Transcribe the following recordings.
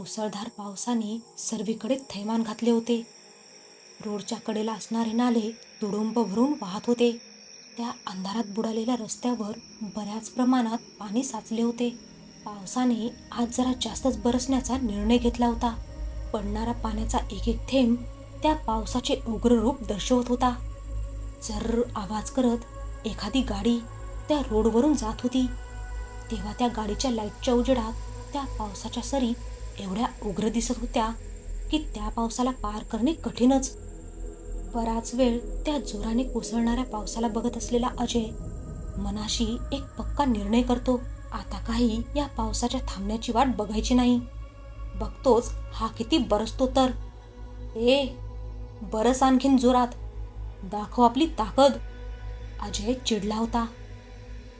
मुसळधार पावसाने सर्वीकडे थैमान घातले होते. रोडच्या कडेला असणारे नाले तुडुंब भरून वाहत होते. त्या अंधारात बुडालेल्या रस्त्यावर बऱ्याच प्रमाणात पाणी साचले होते. पावसाने आज जरा जास्तच बरसण्याचा निर्णय घेतला होता. पडणारा पाण्याचा एक एक थेंब त्या पावसाचे उग्र रूप दर्शवत होता. जर आवाज करत एखादी गाडी त्या रोडवरून जात होती, तेव्हा त्या गाडीच्या लाईटच्या उजेडात त्या पावसाच्या सरी एवढ्या उग्र दिसत होत्या की त्या पावसाला पार करणे कठीणच. बराच वेळ त्या जोराने कोसळणाऱ्या पावसाला बघत असलेला अजय मनाशी एक पक्का निर्णय करतो. आता काही या पावसाच्या थांबण्याची वाट बघायची नाही. बघतोच हा किती बरसतो तर. बरस आणखीन जोरात, दाखव आपली ताकद. अजय चिडला होता.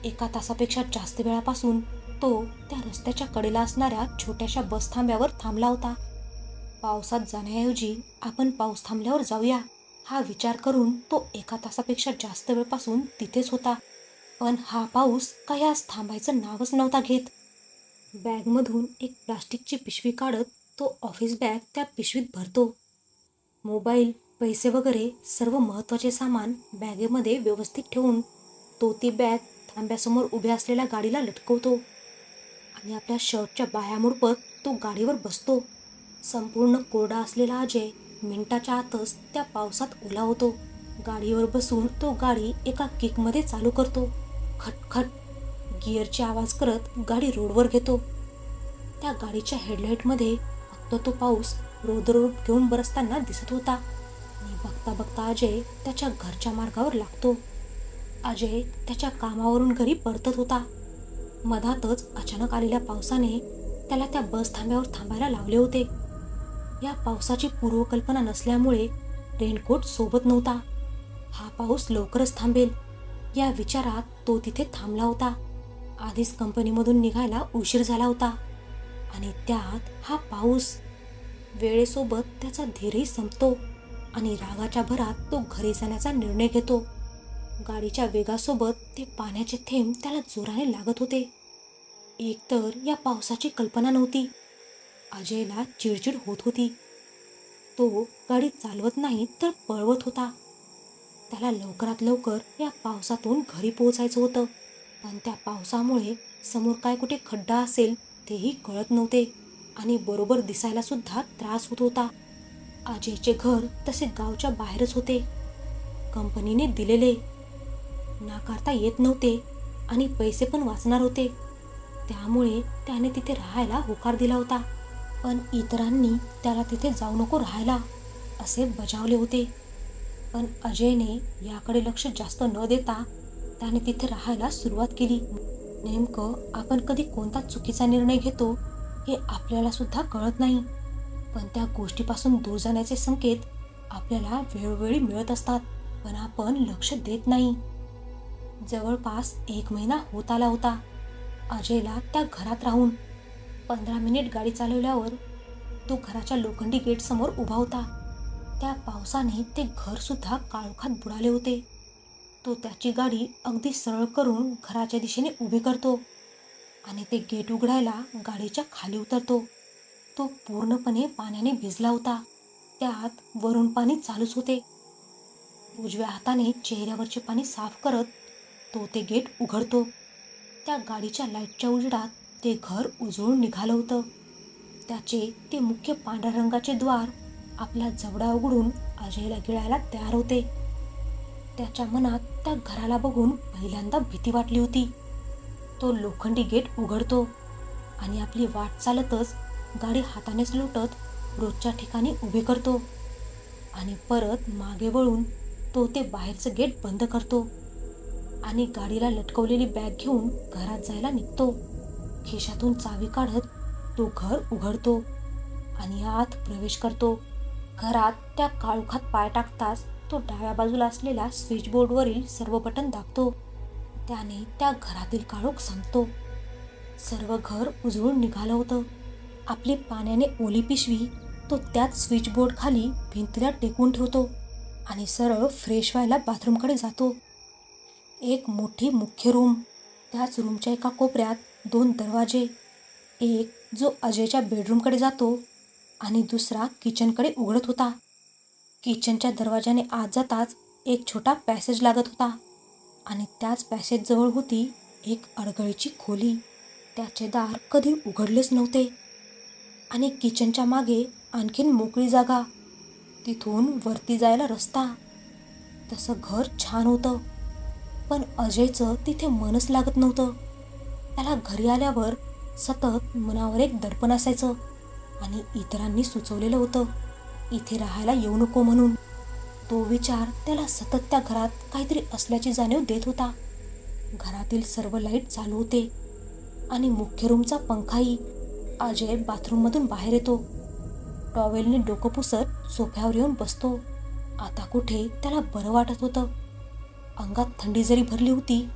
1 तासापेक्षा जास्त वेळापासून तो त्या रस्त्याच्या कडेला असणाऱ्या छोट्याशा बस थांब्यावर थांबला होता. पावसात जाण्याऐवजी आपण पाऊस थांबल्यावर जाऊया हा विचार करून तो 1 तासापेक्षा जास्त वेळपासून तिथेच होता. पण हा पाऊस काही आज थांबायचं नावच नव्हता घेत. बॅगमधून एक प्लास्टिकची पिशवी काढत तो ऑफिस बॅग त्या पिशवीत भरतो. मोबाईल, पैसे वगैरे सर्व महत्त्वाचे सामान बॅगेमध्ये व्यवस्थित ठेवून तो ती बॅग थांब्यासमोर उभ्या असलेल्या गाडीला लटकवतो आणि आपल्या शर्टच्या बाह्यामुडपत तो गाडीवर बसतो. संपूर्ण कोरडा असलेला अजय मिनिटाच्या आतच त्या पावसात ओला होतो. गाडीवर बसून तो गाडी एका किकमध्ये चालू करतो. खटखट गिअरचे आवाज करत गाडी रोडवर घेतो. त्या गाडीच्या हेडलाईटमध्ये फक्त तो पाऊस रौद्ररूप घेऊन बरसताना दिसत होता आणि बघता बघता अजय त्याच्या घरच्या मार्गावर लागतो. अजय त्याच्या कामावरून घरी परतत होता. मधातच अचानक आलेल्या पावसाने त्याला त्या बस थांब्यावर थांबायला लावले होते. या पावसाची पूर्वकल्पना नसल्यामुळे रेनकोट सोबत नव्हता. हा पाऊस लवकरच थांबेल या विचारात तो तिथे थांबला होता. आधीच कंपनीमधून निघायला उशीर झाला होता आणि त्यात हा पाऊस. वेळेसोबत त्याचा धीरही संपतो आणि रागाच्या भरात तो घरी जाण्याचा निर्णय घेतो. गाडीच्या वेगासोबत ते पाण्याचे थेंब त्याला जोराने लागत होते. एकतर या पावसाची कल्पना नव्हती. अजयला चिडचिड होत होती. तो गाडी चालवत नाही तर पळवत होता. त्याला लवकरात लवकर या पावसातून घरी पोहोचायचं होतं. पण त्या पावसामुळे समोर काय कुठे खड्डा असेल तेही कळत नव्हते आणि बरोबर दिसायला सुद्धा त्रास होत होता. अजयचे घर तसे गावच्या बाहेरच होते. कंपनीने दिलेले, नाकारता येत नव्हते आणि पैसे पण वाचणार होते. त्यामुळे त्याने तिथे राहायला होकार दिला होता. पण इतरांनी त्याला तिथे जाऊ नको राहायला असे बजावले होते. पण अजयने याकडे लक्ष जास्त न देता त्याने तिथे राहायला सुरुवात केली. नेमकं आपण कधी कोणता चुकीचा निर्णय घेतो हे आपल्याला सुद्धा कळत नाही. पण त्या गोष्टीपासून दूर जाण्याचे संकेत आपल्याला वेळोवेळी मिळत असतात, पण आपण लक्ष देत नाही. जवळपास 1 महिना होत आला होता अजयला त्या घरात राहून. 15 मिनिट गाडी चालवल्यावर तो घराच्या लोखंडी गेटसमोर उभा होता. त्या पावसाने ते घरसुद्धा काळोखात बुडाले होते. तो त्याची गाडी अगदी सरळ करून घराच्या दिशेने उभी करतो आणि ते गेट उघडायला गाडीच्या खाली उतरतो. तो पूर्णपणे पाण्याने भिजला होता. त्यात वरून पाणी चालूच होते. उजव्या हाताने चेहऱ्यावरचे पाणी साफ करत तो ते गेट उघडतो. त्या गाडीच्या लाईटच्या उजेडात ते घर उजळून निघालं होतं. त्याचे ते मुख्य पांढऱ्या रंगाचे द्वार आपला जबडा उघडून अजयला गिळायला तयार होते. त्याच्या मनात त्या घराला बघून पहिल्यांदा भीती वाटली होती. तो लोखंडी गेट उघडतो आणि आपली वाट चालतच गाडी हातानेच लोटत रोजच्या ठिकाणी उभी करतो आणि परत मागे वळून तो ते बाहेरचं गेट बंद करतो आणि गाडीला लटकवलेली बॅग घेऊन घरात जायला निघतो. खिशातून चावी काढत तो घर उघडतो आणि आत प्रवेश करतो. घरात त्या काळोखात पाय टाकताच तो डाव्या बाजूला असलेल्या स्विचबोर्डवरील सर्व बटन दाबतो. त्याने त्या घरातील काळोख संपतो. सर्व घर उजळून निघालं होतं. आपली पाण्याने ओली पिशवी तो त्याच स्विचबोर्ड खाली भिंतीला टेकून ठेवतो आणि सरळ फ्रेश व्हायला बाथरूमकडे जातो. एक मोठी मुख्य रूम, त्याच रूमच्या एका कोपऱ्यात 2 दरवाजे. एक जो अजयच्या बेडरूमकडे जातो आणि दुसरा किचनकडे उघडत होता. किचनच्या दरवाजाने आत जाताच एक छोटा पॅसेज लागत होता आणि त्याच पॅसेजजवळ होती एक अडगळीची खोली. त्याचे दार कधी उघडलेच नव्हते आणि किचनच्या मागे आणखीन मोकळी जागा, तिथून वरती जायला रस्ता. तसं घर छान होतं, पण अजयचं तिथे मनच लागत नव्हतं. त्याला घरी आल्यावर सतत मनावर एक दडपण असायचं आणि इतरांनी सुचवलेलं होतं इथे राहायला येऊ नको म्हणून. तो विचार त्याला सतत त्या घरात काहीतरी असल्याची जाणीव देत होता. घरातील सर्व लाईट चालू होते आणि मुख्य रूमचा पंखाही. अजय बाथरूममधून बाहेर येतो. टॉवेलने डोकं पुसत सोफ्यावर येऊन बसतो. आता कुठे त्याला बरं वाटत होतं. अंगात थंडी जरी भरली होती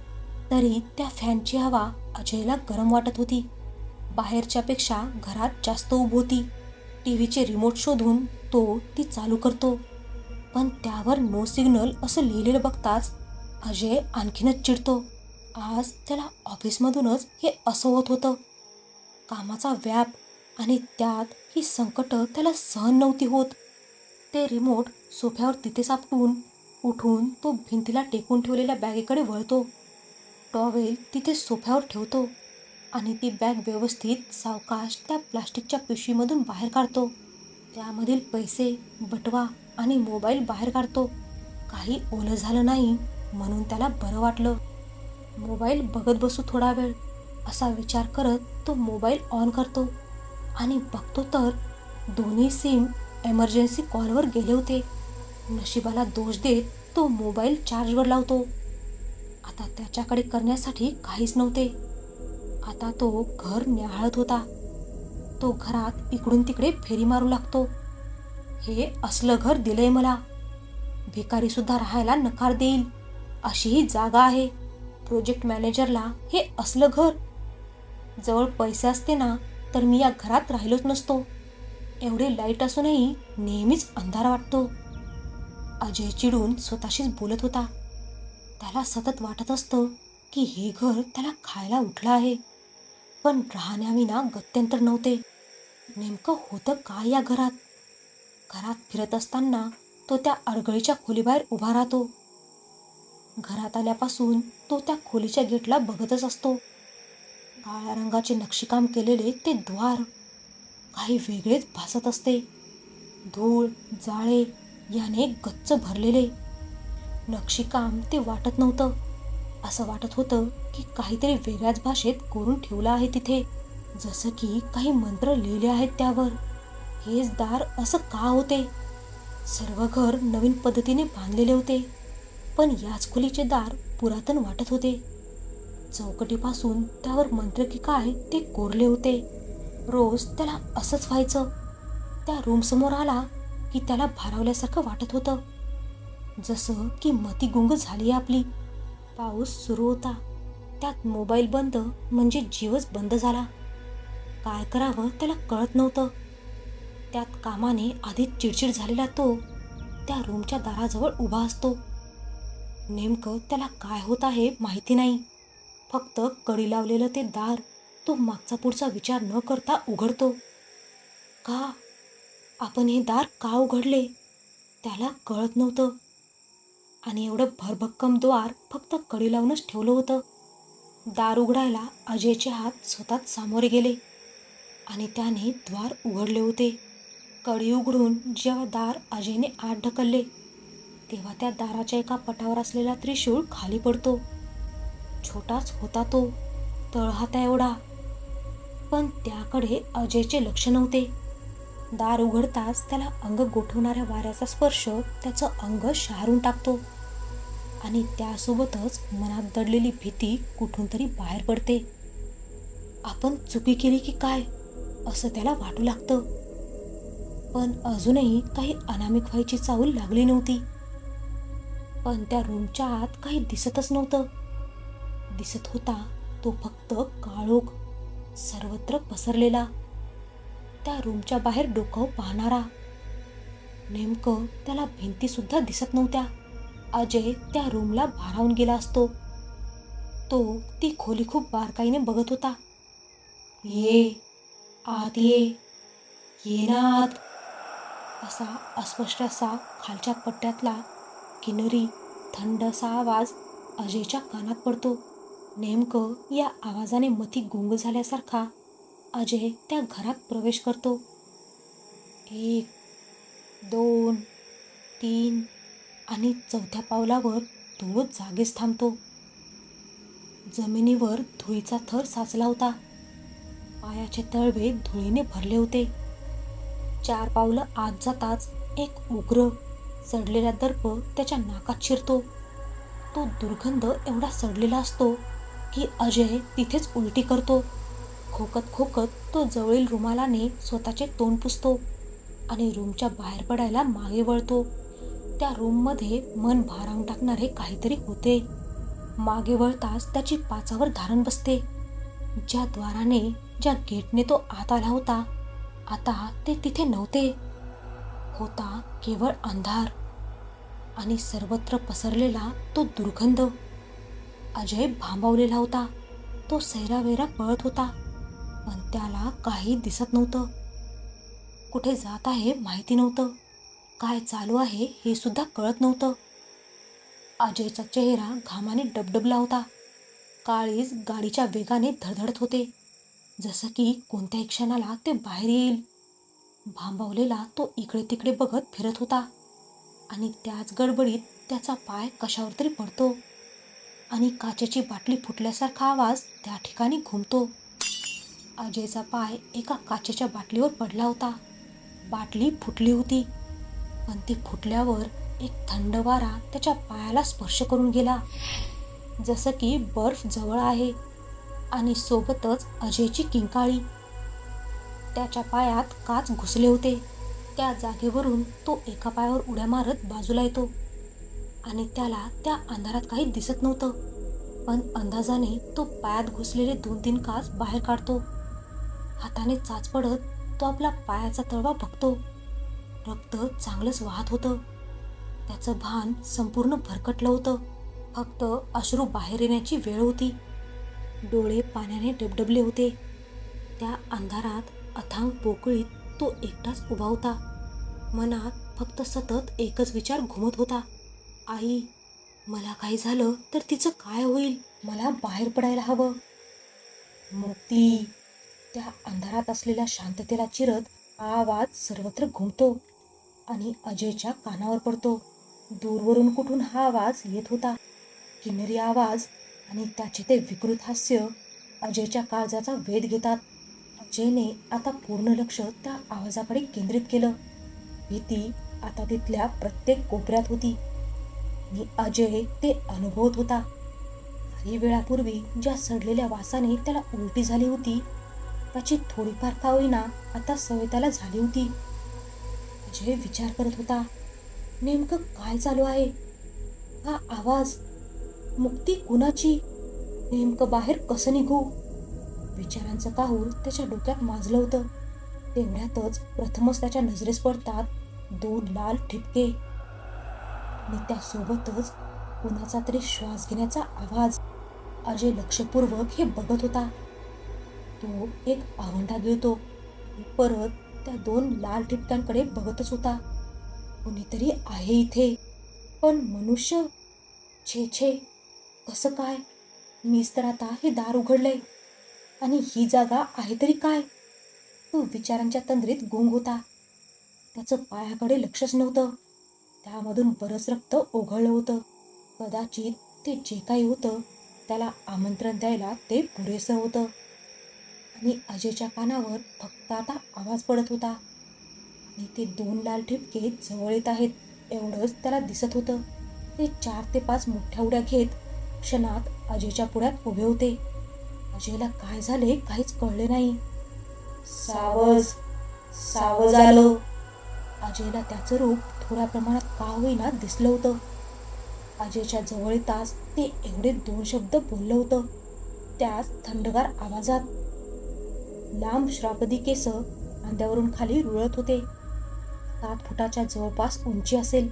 तरी त्या फॅनची हवा अजयला गरम वाटत होती. बाहेरच्यापेक्षा घरात जास्त ऊब होती. टीव्हीचे रिमोट शोधून तो ती चालू करतो, पण त्यावर नो सिग्नल असं लिहिलेलं बघताच अजय आणखीनच चिडतो. आज त्याला ऑफिसमधूनच हे असं होत होतं. कामाचा व्याप आणि त्यात ही संकटं त्याला सहन नव्हती होत. ते रिमोट सोफ्यावर तिथेच आपटून उठून तो भिंतीला टेकून ठेवलेल्या बॅगेकडे वळतो. टॉवेल तिथे सोफ्यावर ठेवतो आणि ती बॅग व्यवस्थित सावकाश त्या प्लास्टिकच्या पिशवीमधून बाहेर काढतो. त्यामधील पैसे, बटवा आणि मोबाईल बाहेर काढतो. काही ओलं झालं नाही म्हणून त्याला बरं वाटलं. मोबाईल बघत बसू थोडा वेळ असा विचार करत तो मोबाईल ऑन करतो आणि बघतो तर दोन्ही सिम एमर्जन्सी कॉलवर गेले होते. नशिबाला दोष देत तो मोबाईल चार्जवर लावतो. आता त्याच्याकडे करण्यासाठी काहीच नव्हते. आता तो घर न्याहाळत होता. तो घरात इकडून तिकडे फेरी मारू लागतो. हे असलं घर दिलंय मला. भिकारीसुद्धा राहायला नकार देईल अशीही जागा आहे. प्रोजेक्ट मॅनेजरला हे असलं घर. जवळ पैसे असते ना तर मी या घरात राहिलोच नसतो. एवढे लाईट असूनही नेहमीच अंधार वाटतो. अजय चिडून स्वतःशीच बोलत होता. त्याला सतत वाटत असतं की हे घर त्याला खायला उठलं आहे, पण राहण्याविना गत्यंतर नव्हते. नेमकं होतं काय या घरात? घरात फिरत असताना तो त्या अडगळीच्या खोलीबाहेर उभा राहतो. घरात आल्यापासून तो त्या खोलीच्या गेटला बघतच असतो. काळ्या रंगाचे नक्षीकाम केलेले ते द्वार काही वेगळेच भासत असते. धूळ, जाळे याने गच्च भरलेले. नक्षीकाम ते वाटत नव्हतं. असं वाटत होतं की काहीतरी वेगळ्याच भाषेत कोरून ठेवलं आहे तिथे, जसं की काही मंत्र लिहिले आहेत त्यावर. हेच दार असं का होते? सर्व घर नवीन पद्धतीने बांधलेले होते, पण याच खोलीचे दार पुरातन वाटत होते. चौकटीपासून त्यावर मंत्र की काय ते कोरले होते. रोज त्याला असंच व्हायचं. त्या रूमसमोर आला की त्याला भारावल्यासारखं वाटत होतं, जसं की मती गुंग झाली आपली. पाऊस सुरू होता. त्यात मोबाईल बंद म्हणजे जीवच बंद झाला. काय करावं त्याला कळत नव्हतं. त्यात कामाने आधीच चिडचिड झालेला तो त्या रूमच्या दाराजवळ उभा असतो. नेमकं त्याला काय होत आहे माहिती नाही. फक्त कडी लावलेलं ते दार तो मागचा पुढचा विचार न करता उघडतो. का? आपण हे दार का उघडले त्याला कळत नव्हतं. आणि एवढं भरभक्कम द्वार फक्त कडी लावूनच ठेवलं होतं. दार उघडायला अजयचे हात स्वतःच सामोरे गेले आणि त्याने द्वार उघडले होते. कडी उघडून जेव्हा दार अजयने आत ढकलले तेव्हा त्या दाराच्या एका पटावर असलेला त्रिशूळ खाली पडतो. छोटाच होता तो, तळहाता एवढा, पण त्याकडे अजयचे लक्ष नव्हते. दार उघडताच त्याला अंग गोठवणाऱ्या वाऱ्याचा स्पर्श त्याचं अंग शहारून टाकतो आणि त्यासोबतच मनात दडलेली भीती कुठून तरी बाहेर पडते. आपण चुकी केली की काय असं त्याला वाटू लागतं. पण अजूनही काही अनामिक व्हायची चाहूल लागली नव्हती. पण त्या रूमच्या आत काही दिसतच नव्हतं. दिसत होता तो फक्त काळोख, सर्वत्र पसरलेला. त्या रूमच्या बाहेर डोकावून पाहणारा. नेमकं त्याला भिंतीसुद्धा दिसत नव्हत्या. अजय त्या रूमला भारावून गेला असतो. तो ती खोली खूप बारकाईने बघत होता. ये आत ये, ये ना आत. असा अस्पष्ट असा खालच्या पट्ट्यातला किन्नरी थंड असा आवाज अजयच्या कानात पडतो. नेमकं या आवाजाने मती गुंग झाल्यासारखा अजय त्या घरात प्रवेश करतो. 1, 2, 3 आणि 4थ्या पावलावर तो जागीच थांबतो. जमिनीवर धुळीचा थर साचला होता. पायाचे तळवे धुळीने भरले होते. 4 पावलं आत जाताच एक उग्र सडलेला दर्प त्याच्या नाकात शिरतो. तो दुर्गंध एवढा सडलेला असतो की अजय तिथेच उलटी करतो. खोकत खोकत तो जवळील रुमालाने स्वतःचे तोंड पुसतो आणि रूमच्या बाहेर पडायला मागे वळतो. त्या रूममध्ये मन भारावून टाकणारे काहीतरी होते. मागे वळताच त्याची पाचावर धारण बसते. ज्या द्वाराने, ज्या गेटने तो आत आला होता, आता ते तिथे नव्हते. होता केवळ अंधार आणि सर्वत्र पसरलेला तो दुर्गंध. अजय भांबावलेला होता. तो सैरावैरा पळत होता, पण त्याला काही दिसत नव्हतं. कुठे जात आहे माहिती नव्हतं. काय चालू आहे हे सुद्धा कळत नव्हतं. अजयचा चेहरा घामाने डबडबला होता. काळीज गाडीच्या वेगाने धडधडत होते, जसं की कोणत्याही क्षणाला ते बाहेर येईल. भांबावलेला तो इकडे तिकडे बघत फिरत होता आणि त्याच गडबडीत त्याचा पाय कशावर तरी पडतो आणि काचेची बाटली फुटल्यासारखा आवाज त्या ठिकाणी घुमतो. अजयचा पाय एका काचेच्या बाटलीवर पडला होता. बाटली फुटली होती, पण ती फुटल्यावर एक थंड वारा त्याच्या पायाला स्पर्श करून गेला, जसं की बर्फ जवळ आहे. आणि सोबतच अजयची किंकाळी. त्याच्या पायात काच घुसले होते. त्या जागेवरून तो एका पायावर उड्या मारत बाजूला येतो आणि त्याला त्या अंधारात काही दिसत नव्हतं, पण अंदाजाने तो पायात घुसलेले 2-3 काच बाहेर काढतो. हाताने चाच पडत तो आपला पायाचा तळवा बघतो. रक्त चांगलंच वाहत होतं. त्याचं भान संपूर्ण भरकटलं होतं. फक्त अश्रू बाहेर येण्याची वेळ होती. डोळे पाण्याने डबडबले होते. त्या अंधारात अथांग पोकळीत तो एकटाच उभा होता. मनात फक्त सतत एकच विचार घुमत होता, आई, मला काही झालं तर तिचं काय होईल? मला बाहेर पडायला हवं. मुक्ती. त्या अंधारात असलेल्या शांततेला चिरत आवाज सर्वत्र घुमतो आणि अजयच्या कानावर पडतो. दूरवरून कुठून हा आवाज येत होता. किन्नरी आवाज आणि त्याचे ते विकृत हास्य अजयच्या काळजाचा वेध घेतात. अजयने आता पूर्ण लक्ष त्या आवाजाकडे केंद्रित केलं. भीती आता तिथल्या प्रत्येक कोपऱ्यात होती आणि अजय ते अनुभवत होता. काही वेळापूर्वी ज्या सडलेल्या वासाने त्याला उलटी झाली होती, त्याची थोडीफार का होईना आता सवय त्याला झाली होती. अजय विचार करत होता, नेमकं काय चालू आहे? हा आवाज, मुक्ती कुणाची? नेमकं बाहेर कसं निघू? विचारांचं काहूर त्याच्या डोक्यात माजलं होतं. तेवढ्यातच प्रथमच त्याच्या नजरेस पडतात 2 लाल ठिपके आणि त्यासोबतच कुणाचा तरी श्वास घेण्याचा आवाज. अजय लक्षपूर्वक हे बघत होता. तो एक आवंढा गिळतो आणि परत त्या 2 लाल ठिपक्यांकडे बघतच होता. कुणीतरी आहे इथे, पण मनुष्य? छे छे, कसं काय? मीच तर आता हे दार उघडलंय आणि ही जागा आहे तरी काय? तो विचारांच्या तंद्रीत गुंग होता. त्याचं पायाकडे लक्षच नव्हतं. त्यामधून बरंच रक्त ओघळलं होतं. कदाचित ते जे काही होतं त्याला आमंत्रण द्यायला ते पुरेसं होतं. आणि अजयच्या कानावर फक्त आता आवाज पडत होता आणि ते 2 लाल ठिपके जवळ येत आहेत एवढंच त्याला दिसत होतं. ते 4 ते 5 मोठ्या उड्या घेत क्षणात अजयच्या पुढ्यात उभे होते. अजयला काय झाले काहीच कळले नाही. सावज, सावज आलो. अजयला त्याचं रूप थोड्या प्रमाणात का होईना दिसलं होतं. अजयच्या जवळ येताच ते एवढे 2 शब्द बोललं होतं, त्याच थंडगार आवाजात. लांब श्रापदी केस खांद्यावरून खाली रुळत होते. 7 फुटाच्या जवळपास उंची असेल.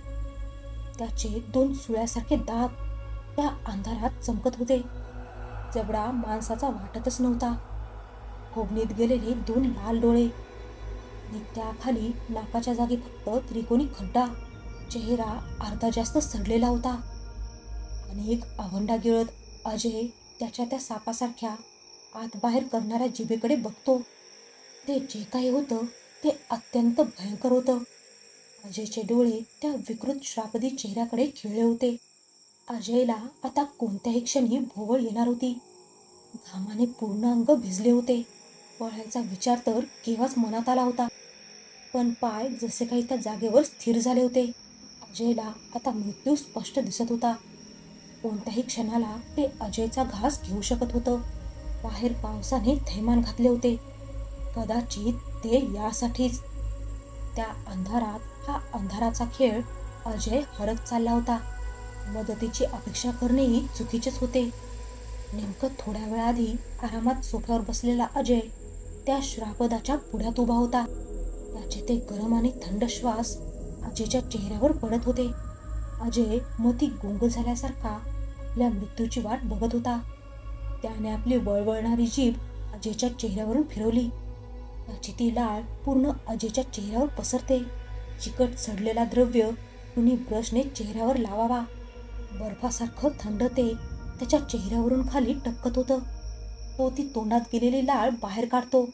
त्याचे 2 सुळ्यासारखे दात त्या अंधारात चमकत होते. जबडा माणसाचा वाटतच नव्हता. फोडणीत गेलेले 2 लाल डोळे आणि त्याखाली नाकाच्या जागी फक्त त्रिकोणी खड्डा. चेहरा अर्धा जास्त सडलेला होता आणि एक आवंडा गिळत अजय त्याच्या त्या सापासारख्या आत बाहेर करणाऱ्या जिभेकडे बघतो. ते जे काही होतं ते अत्यंत भयंकर होतं. अजयचे डोळे त्या विकृत श्रापदी चेहऱ्याकडे खिळले होते. अजयला आता कोणत्याही क्षणी भोवळ येणार होती. घामाने पूर्ण अंग भिजले होते. पळायचा विचार तर केव्हाच मनात आला होता, पण पाय जसे काही त्या जागेवर स्थिर झाले होते. अजयला आता मृत्यू स्पष्ट दिसत होता. कोणत्याही क्षणाला ते अजयचा घास घेऊ शकत होतं. बाहेर पावसाने थैमान घातले होते. कदाचित ते यासाठीच. त्या अंधारात हा अंधाराचा खेळ अजय हरत चालला होता. मदतीची अपेक्षा करणेही चुकीचेच होते. नेमकं थोड्या वेळाआधी आरामात सोफ्यावर बसलेला अजय त्या श्रापदाच्या पुढ्यात उभा होता. त्याचे ते गरम आणि थंड श्वास अजयच्या चेहऱ्यावर पडत होते. अजय मती गुंग झाल्यासारखा आपल्या मृत्यूची वाट बघत होता. त्याने आपली वळवळणारी जीभ अजयच्या चेहऱ्यावरून फिरवली. त्याची ती लाळ पूर्ण अजयच्या चेहऱ्यावर पसरते. चिकट सडलेला द्रव्य कुणी ब्रशने चेहऱ्यावर लावावा. बर्फासारखं थंड ते त्याच्या चेहऱ्यावरून खाली टपकत होतं. तो ती तोंडात गेलेली लाळ बाहेर काढतो.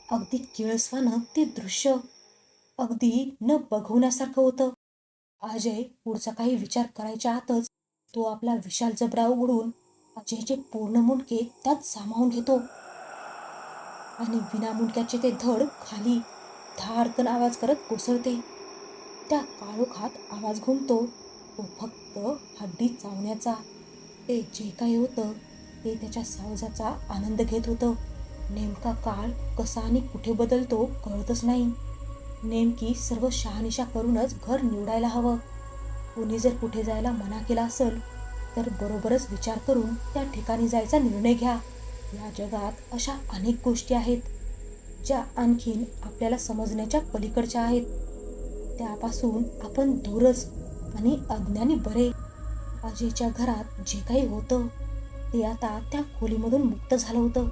अगदी किळसवानं ते दृश्य, अगदी न बघवण्यासारखं होतं. अजय पुढचा काही विचार करायच्या आतच तो आपला विशाल जबडा उघडून अजयचे पूर्ण मुंडके त्यात सामावून घेतो आणि विनामुंडक्याचे ते धड खाली धाडकन आवाज करत कोसळते. त्या काळोखात आवाज घुमतो तो फक्त हड्डी चावण्याचा. ते जे काही होतं ते त्याच्या सावजाचा आनंद घेत होतं. नेमका काळ कसा आणि कुठे बदलतो कळतच नाही. नेमकी सर्व शहानिशा करूनच घर निवडायला हवं. कोणी जर कुठे जायला मना केला असेल तर बरोबरच विचार करून त्या ठिकाणी जायचा निर्णय घ्या. या जगात अशा अनेक गोष्टी आहेत ज्या आणखीन आपल्याला समजण्याच्या पलीकडच्या आहेत. त्यापासून आपण दूरच आणि अज्ञानी बरे. अजयच्या घरात जे काही होतं ते आता त्या खोलीमधून मुक्त झालं होतं.